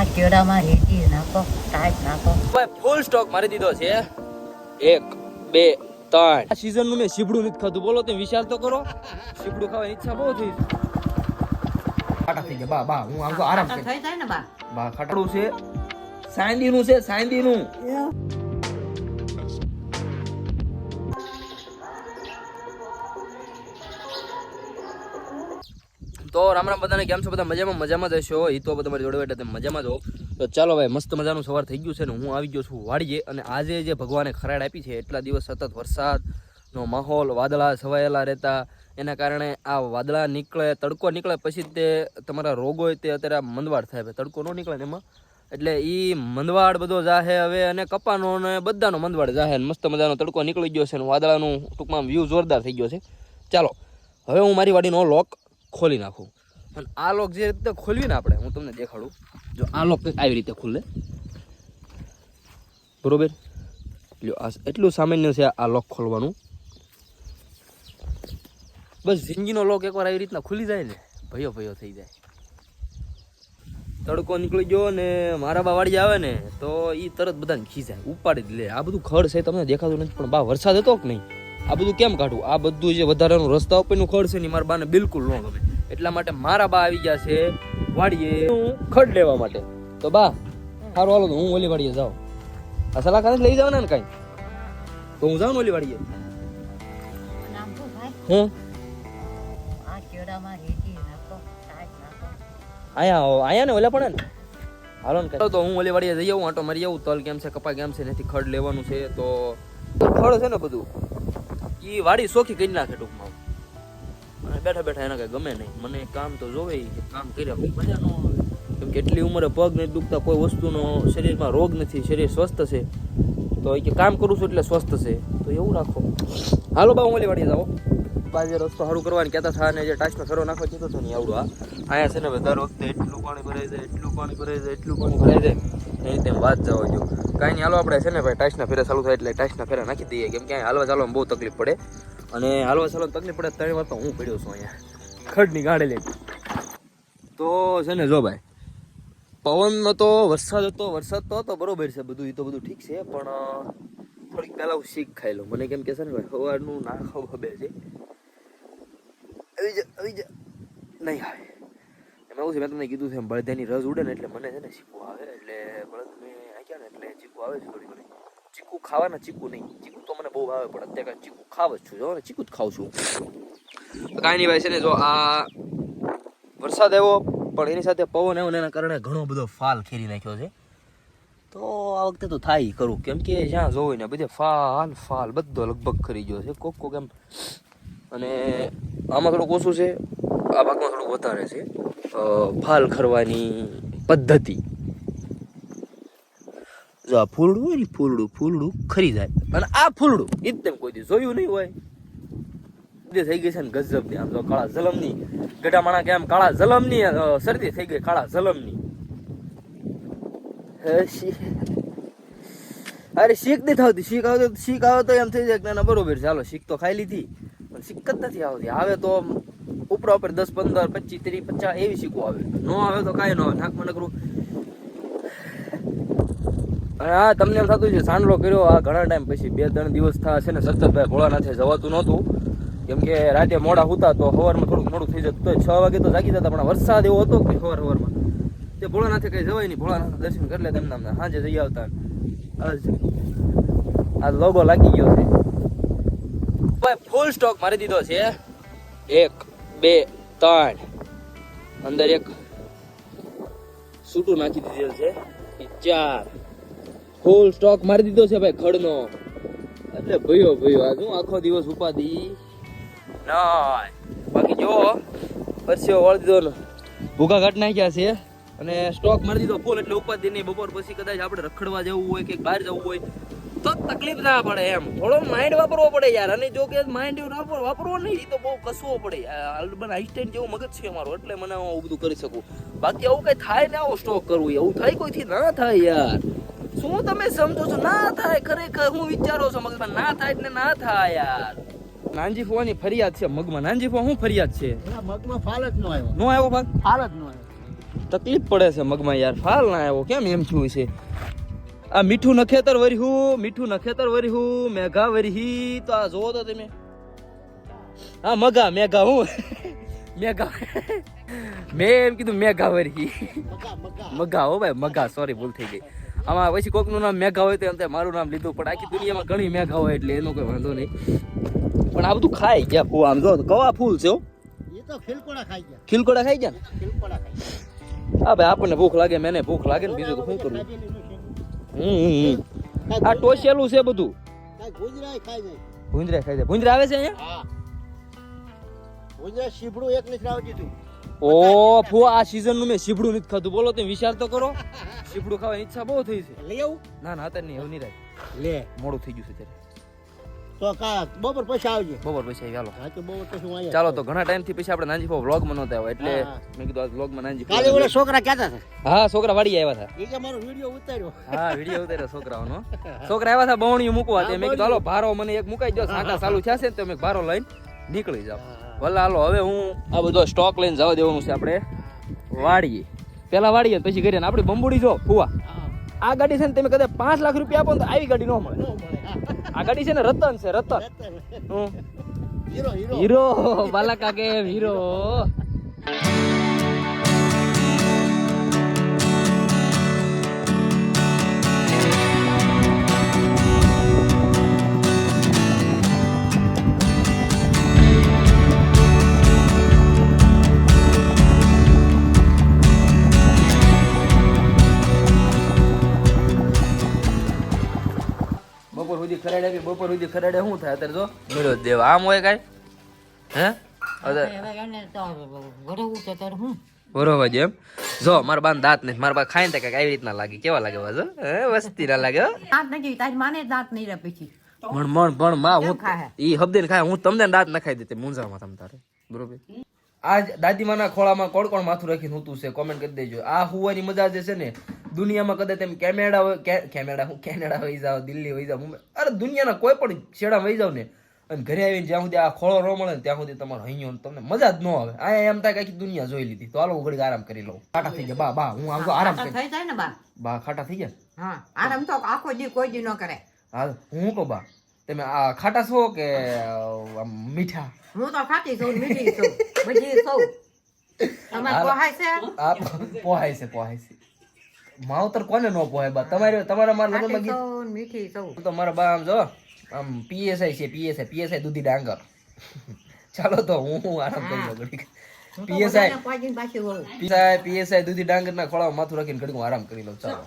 આ કેળામાં રેતી નાખો, ટાઈટ નાખો. ભાઈ ફૂલ સ્ટોક મારી દીધો છે 1 2 3. આ સીઝન નું મેં સીબડું નથી ખાધું. બોલો તમે વિચાર તો કરો. સીબડું ખાવાની ઈચ્છા બહુ થઈ. ખાટા થઈ ગયા બા હું આમ તો આરામ થઈ જાય ને બા. બા ખાટડું છે સાંદીનું છે સાંદીનું. તો રામ રામ બધાને, કેમ છો બધા? મજામાં જ હશો. એ તો તમારી જોડે બેઠા તમે મજામાં જ હો. તો ચાલો ભાઈ, મસ્ત મજાનું સવાર થઈ ગયું છે ને હું આવી ગયો છું વાડીએ. અને આજે જે ભગવાને ખરાડ આપી છે, એટલા દિવસ સતત વરસાદનો માહોલ, વાદળા છવાયેલા રહેતા, એના કારણે આ વાદળા નીકળે, તડકો નીકળે, પછી તે તમારા રોગો તે અત્યારે મંદવાડ થાય. તડકો ન નીકળે ને એમાં, એટલે એ મંદવાડ બધો જાહે હવે, અને કપાનો અને બધાનો મંદવાડ જાહે. મસ્ત મજાનો તડકો નીકળી ગયો છે અને વાદળાનું ટૂંકમાં વ્યૂ જોરદાર થઈ ગયો છે. ચાલો હવે હું મારી વાડીનો લોક ખોલી નાખું. અને આ લોક જે રીતે ખોલવી ને આપણે, હું તમને દેખાડું. જો આ લોક કંઈક આવી રીતે ખુલે, બરોબર? લ્યો આ એટલું સામાન્ય છે આ લોક ખોલવાનું. બસ જિંદગીનો લોક એકવાર આવી રીતના ખુલી જાય ને, ભયો ભયો થઈ જાય. તડકો નીકળી ગયો ને મારા બા વાડી આવે ને તો એ તરત બધાને ખીજાય, ઉપાડી જ લે. આ બધું ખડ છે, તમને દેખાતું નથી, પણ બા વરસાદ હતો કે નહીં, આ બધું કેમ કાઢવું? આ બધું જે વધારાનું રસ્તા ઉપરનું ખડ છે ને મારા બાને બિલકુલ ન ગમે. એટલા માટે મારા બા આવી ગયા છે વાડીએ ખડ લેવા માટે. તો બા સારું હાલો, હું ઓલી વાડીએ જાઉં. આ સલાહ લઈ જાવ ને કાંઈ, તો હું જાઉં ને ઓલી વાડીએ. નામ શું ભાઈ? હું આ કેળામાં રેતી નાખો, ટાઈટ નાખો. આયા ને ઓલા પણ ને હાલો ને. તો હું ઓલી વાડીએ જઈ આવું, આંટો મારી આવું. તલ કેમ છે, કપા કેમ છે, નથી ખડ લેવાનું છે. તો ખડ છે ને બધું એ વાડી સોખી કરી નાખે ટૂંકમાં. અને બેઠા બેઠા એના કઈ ગમે નહીં. મને કામ તો જોવે, કામ કર્યા પછી મજા ન આવે. કેમ કે એટલી ઉંમરે પગ નથી દુખતા, કોઈ વસ્તુનો શરીરમાં રોગ નથી, શરીર સ્વસ્થ છે. તો એ કે કામ કરું છું એટલે સ્વસ્થ છે, તો એવું રાખો. હાલો બા, હું ઓલી વાડીએ જાઓ. બાજે રસ્તો સારું કરવાની કહેતા હતા, અને જે ટાઈસમાં ખરો નાખવા કીધો હતો ને આવડું. અહીંયા છે ને દર વખતે એટલું પાણી ભરાઈ જાય, એટલું પાણી ભરાઈ જાય, એટલું પાણી ભરાઈ જાય, એની તેમ વાત જવા જો. કાંઈ નહીં, હાલો આપણે છે ને ભાઈ ટાઈસના ફેરા ચાલુ થાય એટલે ટાઈસના ફેરા નાખી દઈએ. કેમ કે હાલવા ચાલવામાં બહુ તકલીફ પડે, અને હાલવા ચાલવામાં તકલીફ પડે. 3 વાર તો હું પડ્યો છું અહીંયા ખડની ગાડી લઈને. તો છે ને જો ભાઈ, પવનનો તો વરસાદ હતો બરોબર છે, બધું એ તો બધું ઠીક છે. પણ થોડીક પહેલાં હું શીખ ખાઈ લઉં. મને કેમ કે છે ને ભાઈ સવારનું ના ખાવું ખબર છે. આવી જા નહીં આવે એમાં એવું છે, મેં તમને કીધું છે એમ, બળદિયાની રસ ઉડે ને એટલે મને છે ને ચીકુ આવે. એટલે બળદ મેં આક્યા ને એટલે ચીકુ આવે છે થોડી ઘણી. ચીકુ ખાવાના, ચીકુ નહીં. ચીકુ તો મને બહુ ભાવે, પણ અત્યારે ચીકુ ખાવ જ છું. જો ને ચીકુ જ ખાઉં છું. કાંઈ નહીં ભાઈ, છે ને જો આ વરસાદ આવ્યો પણ એની સાથે પવન આવ્યો ને એના કારણે ઘણો બધો ફાલ ખેરી નાખ્યો છે. તો આ વખતે તો થાય કરું, કેમ કે જ્યાં જોવું ને બધે ફાલ બધો લગભગ ખરી ગયો છે. કોક એમ, અને આમાં થોડુંક ઓછું છે, આ ભાગમાં થોડુંક વધારે છે ફાલ ખરવાની પદ્ધતિ. જો આ ફૂલડું હોય ને, ફૂલડું ખરી જાય. અને આ ફૂલડું એ જ કોઈ દી જોયું નહીં હોય. થઈ ગઈ છે ને ગજબની, આમ તો કાળા જલમની ગઢામાણા કે આમ કાળા જલમની શરદી થઈ ગઈ, કાળા જલમની. અરે શીખ નહીં થતી. શીખ આવે તો એમ થઈ જાય કે ના બરોબર છે, હાલો શીખ તો ખાઈ લીધી, પણ શીખ જ નથી આવતી. આવે તો ઉપરા ઉપર 10 15 25 30 50 એવી શીખો આવે. ન આવે તો કાંઈ ન આવે, નાકમાં નકરું. હા, તમને એમ થતું છે સાંડલો કર્યો આ ઘણા ટાઈમ પછી, 2-3 દિવસ થયા છે ને સતતભાઈ ભોળાનાથે જવાતું નહોતું. કેમ કે રાતે મોડા હુતા તો સવારમાં થોડુંક મોડું થઈ જતું. તો 6 વાગે તો જાગી જતા, પણ વરસાદ એવો હતો કે સવારમાં તે ભોળાનાથે કઈ જવાય નહીં. ભોળાનાથ દર્શન કરી લે તેમના સાંજે જઈ આવતા. આ લોગો લાગી ગયો છે ભાઈ. ફૂલ સ્ટોક મારી દીધો છે 1 2 3. અંદર એક સૂટું નાખી દીધેલ છે 4. ફૂલ સ્ટોક મારી દીધો છે ભાઈ ખડનો. એટલે ભયો આ શું આખો દિવસ ઉપાધી ના. બાકી જો પરસ્યો વળી દીધો ને, ભૂકા ઘાટ નાખ્યા છે અને સ્ટોક મારી દીધો ફૂલ. એટલે ઉપાધિ નહીં. બપોર પછી કદાચ આપણે રખડવા જવું હોય કે બહાર જવું હોય તો તકલીફ ના પડે એમ. થોડો માઇન્ડ વાપરવો પડે યાર. અને જો કે માઇન્ડ વાપરવો નહીં, એ તો બહુ કસવો પડે. અલ્બન આઈન્સ્ટાઈન જેવું મગજ છે અમારું, એટલે મને હું બધું કરી શકું. બાકી આવું કઈ થાય ને, આવો સ્ટોક કરવું એવું થાય કોઈથી ના થાય યાર. શું તમે સમજો છો? ના થાય. ખરેખર હું વિચારો છો મગજમાં? ના થાય એટલે ના થાય યાર. નાનજી ફોવાની ફરિયાદ છે મગમાં. નાનજી ફો શું ફરિયાદ છે? મગમાં ફાલ જ ન આવ્યો. નો આવ્યો ભાગ? ફાલ જ ન આવ્યો. તકલીફ પડે છે મગમાં યાર, ફાલ ના આવ્યો, કેમ એમ થયું છે? આ મીઠું નખેતર વર્યું, મેઘા વરહી, તો આ જોવો તો તમે. હા મેઘા હું મેઘા મેં એમ કીધું મેઘા વરહી, મગા હો ભાઈ, મગા, સોરી ભૂલ થઈ ગઈ. આમાં પછી કોકનું નામ મેઘા હોય તો એમ થાય મારું નામ લીધું, પણ આખી દુનિયામાં ઘણી મેઘા હોય એટલે એનો કોઈ વાંધો નહીં. પણ આ બધું ખાઈ ગયા ફૂ, આમ જો કવા ફૂલ છે. એ તો ખીલકોડા ખાઈ ગયા. ખીલકોડા ખાઈ ગયા ને? ખીલકોડા ખાઈ ગયા. હા ભાઈ, આપણને ભૂખ લાગે, મને ભૂખ લાગે ને, બીજું તો શું કરવું. આ ટોસેલું છે બધું. કાઈ ગુંજરાય ખાઈ જાય. ભૂંજરા ખાઈ જાય. ભૂંજરા આવે છે અહીંયા? હા. ગુંજરા શીભડું એક નથી લાવી દીધું. ઓ ફૂ, આ સીઝન નું મેં શીભડું નથી ખાધું. બોલો તમે વિચાર તો કરો, શીભડું ખાવાની ઈચ્છા બહુ થઈ છે. લઈ આવું? ના અત્યારે નહીં, હવે નહીં રાખ. લે. મોડું થઈ ગયું છે ત્યારે. તો કા બપોર પછી આવજે. બપોર પછી આવી, હાલો. હા તો બપોર પછી હું અહીંયા. ચાલો, તો ઘણા ટાઈમ થી પછી આપણે નાનજી વ્લોગ માં નહોતા આવ્યા, એટલે હા. મેં કીધું આ વ્લોગ માં નાનજી. કાલે ઓલા છોકરા કહેતા હતા. હા, છોકરા વાડી આવ્યા હતા. એ કે મારો વિડિયો ઉતાર્યો. હા, વિડીયો ઉતાર્યો છોકરાઓનો. છોકરા આવ્યા હતા બવણીયું મૂકવા, તે મેં કીધું હાલો ભારો મને એક મુકાઈ દો, સાંટા ચાલુ થયા છે ને તો મેં ભારો લઈને નીકળી જાવ. ભલે હાલો, હવે હું આ બધો સ્ટોક લઈને જવા દેવાનું છે આપણે વાડીએ. પેલા વાડીએ પછી કરીએ. આપણી બંબુડી જો ફુવા, આ ગાડી છે ને તમે કદાચ 5 લાખ રૂપિયા આપો ને તો આવી ગાડી ન મળે. આ ગાડી છે ને રતન છે, રતન. હીરો હીરો હીરો બાલાકા કે હીરો. બપોર સુધી ખરાડે શું થાય અત્યારે જો મેળો દેવ આમ હોય કાંઈ હે બરોબર છે એમ. જો મારા બાન દાંત નથી, મારા બા ખાઈ ને કઈક આવી રીતના લાગે. કેવા લાગે બાજુ? વસ્તી ના લાગે. પણ માં હું ઈ હબદે ખાય, હું તમને દાંત નખાઈ દેતે મૂંઝામાં તમ તારે. બરોબર. આજ દાદીમાના ખોળામાં કોણ કોણ માથું રાખીને હોતું છે કોમેન્ટ કરી દેજો. આ હુવાની મજા જે છે ને દુનિયામાં કદાચ તેમ કેનેડા વહી જાવ, દિલ્હી વહી જાવ, મુંબઈ, અરે દુનિયાના કોઈ પણ છેડા વહી જાવ ને અને ઘરે આવીને જ્યાં સુધી આ ખોળો ન મળે ને ત્યાં સુધી તમારો હૈયો તમને મજા જ ન આવે. અહીંયા એમ થાય કે આખી દુનિયા જોઈ લીધી. તો હાલો ઘડીક આરામ કરી લઉં. ખાટા થઈ ગયા બા હું આમ તો આરામ કરી થઈ જાય ને બા ખાટા થઈ ગયા. હા, આરામ તો આખો દી કોઈ દી ન કરે. હા, હું કહું બા તમે આ ખાટા છો કે મીઠા? હું તો ખાતી છું, મીઠી છું, બધી છું. તમારે પોહાય છે? આ પોહાય છે. માવતર કોને નો પોહાય બા? તમારા મારા લગ્નમાં ગીત મીઠી છું. તો મારા બા આમ જો આમ પીએસઆઈ છે, પીએસઆઈ દૂધી ડાંગર. ચાલો તો હું આરામ કરી લઉં ઘડીક. પીએસઆઈ દૂધી ડાંગર ના ખોળામાં માથું રાખીને ઘડીક હું આરામ કરી લઉં. ચાલો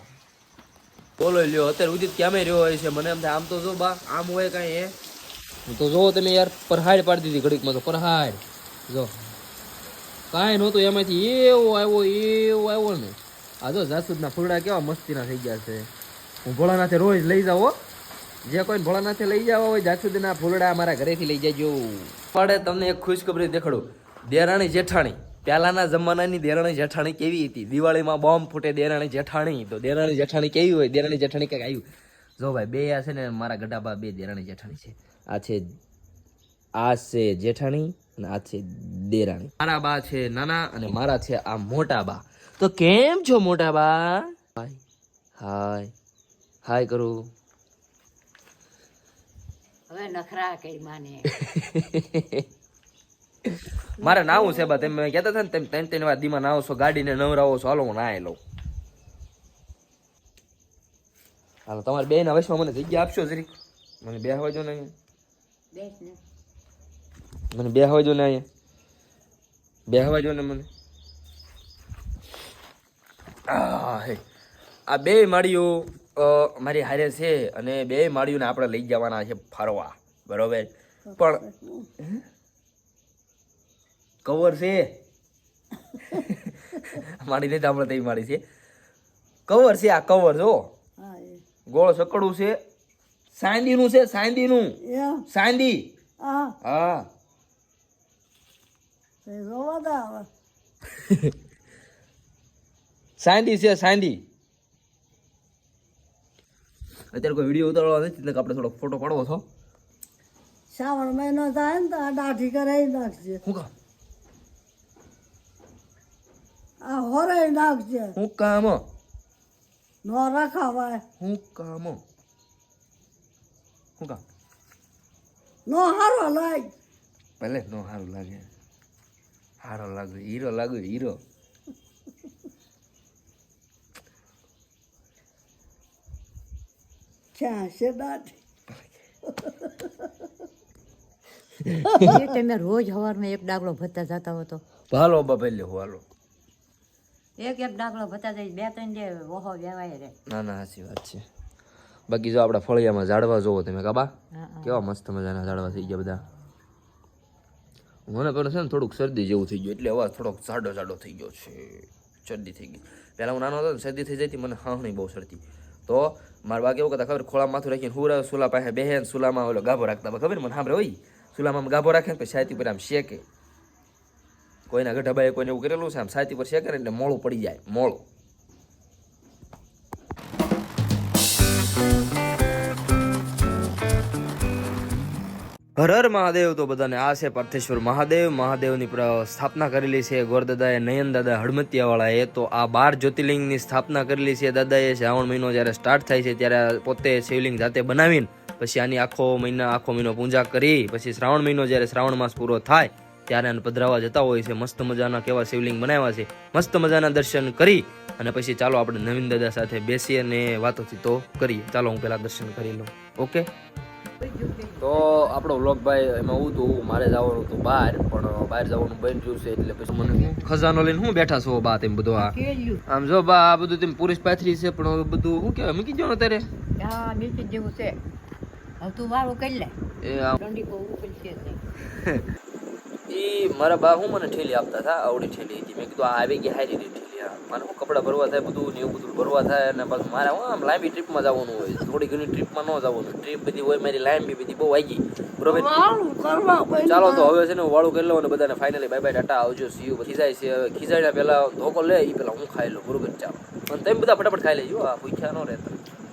બોલો લ્યો. અત્યારે ઉદિત ક્યાં રહ્યો હોય છે મને એમ થાય આમ તો જો બા આમ હોય કાંઈ એ તો જો તમે યાર પરહાડ પાડી દીધી ઘડીકમાં. તો પરહાડ જો કાંઈ નહોતું એમાંથી એવો આવ્યો ને. આ જો જાસૂદના ફૂલડા કેવા મસ્તીના થઈ ગયા છે. હું ભોળાનાથે રોજ લઈ જાવ. જે કોઈ ભોળાનાથે લઈ જવા હોય જાસૂદના ફૂલડા મારા ઘરેથી લઈ જજો. પડે તમને એક ખુશખબરી દેખાડું. દેરાણી જેઠાણી, પહેલાના જમાનાની દેરાણી જેઠાણી કેવી હતી? દિવાળીમાં બોમ્બ ફૂટે દેરાણી જેઠાણી. તો દેરાણી જેઠાણી કેવી હોય? દેરાણી જેઠાણી કંઈક આવ્યું. જો ભાઈ બે આ છે ને મારા ગઢાબા, બે દેરાણી જેઠાણી છે. આ છે જેઠાણી અને આ છે દેરાણી. મારા બા છે નાના અને મારા છે આ મોટા બા. તો કેમ છો મોટા બા? હાય કરું. હવે નખરા કઈ માને. મારે નાવું છે બા. તમે કહેતા હતા ને તમે 3 વાર દીમાં નાવો છો, ગાડીને નવરાવો છો. હાલો હું નાય લઉં. હાલો તમારે બે ના વચમાં મને જગ્યા આપશો જરીક? મને બે હવા જો ને અહીંયા. મને બે હવા જો ને અહીંયા. બે હવા જો ને મને. આ બે માળીઓ મારી હારે છે અને બે માળીઓને આપણે લઈ જવાના છે ફરવા. બરોબર. પણ કવર છે મારી નહીં આપણે તઈ મારી છે. કવર છે. આ કવર જો ગોળ સકડું છે. સાંદીનું છે. સાંદી. હા સાંદી છે. સાંદી. અત્યારે કોઈ વિડીયો ઉતારવા નથી એટલે આપણે થોડો ફોટો પાડવો છો. શ્રાવણ મહિનો થાય ને તો આ દાઢી કરાવી નાખજે. શું કામ? આ હોરે નાખજે હું કામ નો રખાવાય હું કામ હું કામ નો હારો લાગ ભલે નો સારું લાગે સારો લાગે હીરો લાગે હીરો ક્યાં છે દાદી એ તમે રોજ સવારમાં એક ડાગલો ભરતા જતા હો તો હાલો બાપા લે હાલો એક ડાગલો ભરતા જાય 2-3 જે ઓહો વેવાય રે ના ના સાચી વાત છે બાકી જો આપણા ફળિયામાં ઝાડવા જોવો તમે કાબા કેવા મસ્ત મજાના ઝાડવા થઈ ગયા બધા મને પેલો છે ને થોડુંક શરદી જેવું થઈ ગયું એટલે અવાજ થોડોક જાડો થઈ ગયો છે શરદી થઈ ગઈ પહેલાં હું નાનો હતો ને શરદી થઈ જતી મને હાહણી બહુ શરદી તો મારા બા કેવું કરતા ખબર ખોળા માથું રાખીને હુરા સુલા પાસે બેહે ને સુલામાં ઓલો ગાભો રાખતા ખબર મને સાંભળે હોય સુલામાં ગાભો રાખે ને પછી છાતી પર આમ શેકે કોઈના ગઢાબાએ કોઈને એવું કરેલું છે આમ છાતી પર શેકે ને એટલે મોળું પડી જાય મોળું હર હર મહાદેવ તો બધાને આ છે પાર્થેશ્વર મહાદેવની સ્થાપના કરેલી છે ગોરદાદાએ નયન દાદા હડમતિયાવાળાએ તો આ 12 જ્યોતિર્લિંગની સ્થાપના કરેલી છે દાદાએ શ્રાવણ મહિનો જ્યારે સ્ટાર્ટ થાય છે ત્યારે પોતે શિવલિંગ જાતે બનાવીને પછી આની આખો મહિનો પૂજા કરી પછી શ્રાવણ મહિનો જ્યારે શ્રાવણ માસ પૂરો થાય ત્યારે આને પધરાવા જતા હોય છે મસ્ત મજાના કેવા શિવલિંગ બનાવ્યા છે મસ્ત મજાના દર્શન કરી અને પછી ચાલો આપણે નવીન દાદા સાથે બેસી અને વાતોથી તો કરીએ ચાલો હું પહેલા દર્શન કરી લઉં ઓકે તો આપણો વ્લોગ ભાઈ એમાં હું હતું મારે જવાનું હતું બહાર પણ બહાર જવાનું બની ગયું છે એટલે પછી મને ખજાનો લઈને હું બેઠા છો બા તેમ બધું આમ જો બા આ બધું તેમ પુરુષ પાથરી છે પણ હવે બધું શું કહેવાય મૂકી દો ને તારે હા મીઠી જેવું છે હવે તું વાળું કરી લે એ આમ ઠંડી બહુ ઉપલશે એ મારા બા હું મને ઠેલી આપતા હતા આવડી ઠેલી હતી મેં કીધું આ આવી ગઈ હારી ઠેલી મને હું કપડાં ભરવા થાય બધું ને એવું બધું ભરવા થાય અને પાછું મારે હું આમ લાંબી ટ્રીપમાં જવાનું હોય થોડી ઘણી ટ્રીપમાં ન જવાનું ટ્રીપ બધી હોય મારી લાંબી બધી બહુ આવી ગઈ બરોબર ચાલો તો હવે છે ને વાળું કરી લઉં અને બધાને ફાઇનલી બાય બાય ટાટા આવજો સીયુ ખીજાય છે ખીજાડ્યા પહેલા ધોકો લે એ પહેલા હું ખાઈ લઉં બરોબર ચાલો અને તમે બધા ફટાફટ ખાઈ લેજો આ ભૂખ્યા ન રહેતા